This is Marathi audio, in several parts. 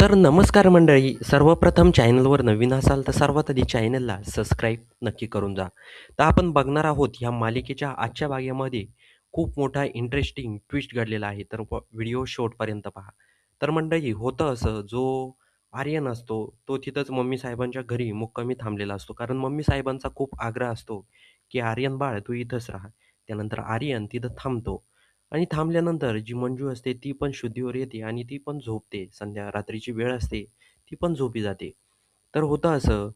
तर नमस्कार मंडळी. सर्वप्रथम चॅनलवर नवीन असाल तर सर्वात आधी चॅनलला सबस्क्राईब नक्की करून जा. तर आपण बघणार आहोत ह्या मालिकेच्या आजच्या भागामध्ये खूप मोठा इंटरेस्टिंग ट्विस्ट घडलेला आहे. तर व्हिडिओ शेवटपर्यंत पहा. तर मंडळी होतं असं, जो आर्यन असतो तो तिथंच मम्मी साहेबांच्या घरी मुक्कामी थांबलेला असतो. कारण मम्मी साहेबांचा खूप आग्रह असतो, की "आर्यन बाळ तू इथंच राहा." त्यानंतर आर्यन तिथं थांबतो. आणि थांबल्यानंतर जी मंजू असते ती पण शुद्धीवर येते आणि ती पण झोपते. रात्रीची वेळ असते, ती पण झोपी जाते. तर होतं असं,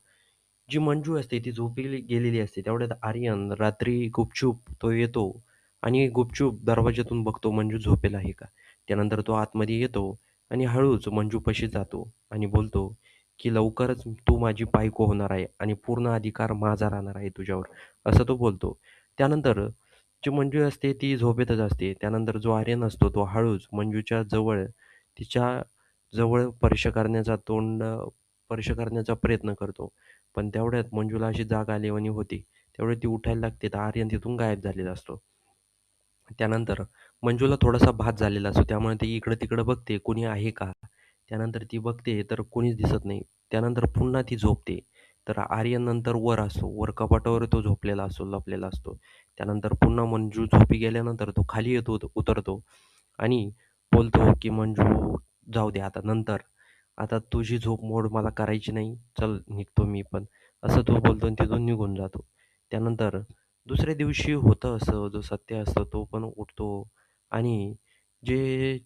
जी मंजू असते ती झोपी गेलेली असते. तेवढ्यात आर्यन रात्री गुपचूप तो येतो आणि गुपचूप दरवाजातून बघतो मंजू झोपेल आहे का? त्यानंतर तो आतमध्ये येतो आणि हळूच मंजूपाशी जातो आणि बोलतो, की "लवकरच तू माझी बायको होणार आहे आणि पूर्ण अधिकार माझा राहणार आहे तुझ्यावर." असं तो बोलतो. त्यानंतर जी मंजू असते ती झोपेतच असते. त्यानंतर जो आर्यन असतो तो हळूच मंजूच्या जवळ तिच्या जवळ स्पर्श करण्याचा प्रयत्न करतो. पण तेवढ्यात मंजूला अशी जाग आल्यावानी होते. तेवढ्यात ती उठायला लागते तर आर्यन तिथून गायब झालेला असतो. त्यानंतर मंजूला थोडासा भात झालेला असतो. त्यामुळे ती इकडं-तिकडं बघते कोणी आहे का? त्यानंतर ती बघते तर कोणीच दिसत नाही. त्यानंतर पुन्हा ती झोपते. तर आर्यन नंतर वर असतो. वर कपाटावर तो झोपलेला असतो, लपलेला असतो. त्यानंतर पुन्हा मंजू झोपी गेल्यानंतर तो खाली येतो, उतरतो आणि बोलतो, की "मंजू जाऊ दे आता नंतर. आता तुझी झोप मोड मला करायची नाही. चल निघतो मी पण." असं तो बोलतो आणि तिथून निघून जातो. त्यानंतर दुसऱ्या दिवशी होतं असं, जो सत्य असतो तो पण उठतो आणि जे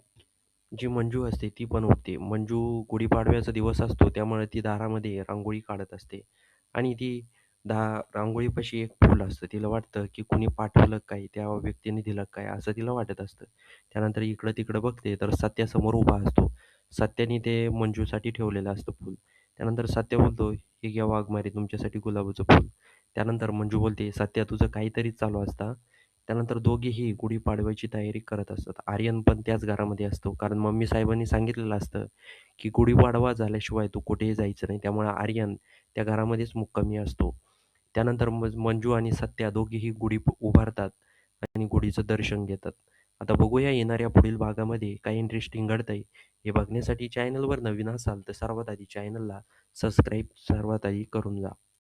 जी मंजू असते ती पण उठते. मंजू गुढीपाडव्याचा दिवस असतो त्यामुळे ती दारामध्ये रांगोळी काढत असते आणि ती रांगोळीपाशी एक फूल असतं. तिला वाटतं, की कुणी पाठवलं काय? त्या व्यक्तीने दिलं काय? असं तिला वाटत असतं. त्यानंतर इकडं-तिकडं बघते तर सत्या समोर उभा असतो. सत्याने ते मंजूसाठी ठेवलेलं असतं फूल. त्यानंतर सत्या बोलतो, "हे घ्या वाघमारे तुमच्यासाठी गुलाबाचं फूल." त्यानंतर मंजू बोलते, "सत्या तुझं काहीतरीच चालू असतं." त्यानंतर दोघेही गुढीपाडव्याची तयारी करत असतात. आर्यन पण त्याच घरामध्ये असतो. कारण मम्मी साहेबांनी सांगितलेलं असतं, की गुढीपाडवा झाल्याशिवाय तू कुठेही जायचं नाही. त्यामुळे आर्यन त्या घरामध्येच मुक्कामी असतो. त्यानंतर मंजू आणि सत्या दोघेही गुढी उभारतात आणि गुढीचं दर्शन घेतात. आता बघूया येणाऱ्या पुढील भागामध्ये काय इंटरेस्टिंग घडतंय. हे बघण्यासाठी चॅनलवर नवीन असाल तर सर्वात आधी चॅनलला सबस्क्राईब सर्वात आधी करून जा.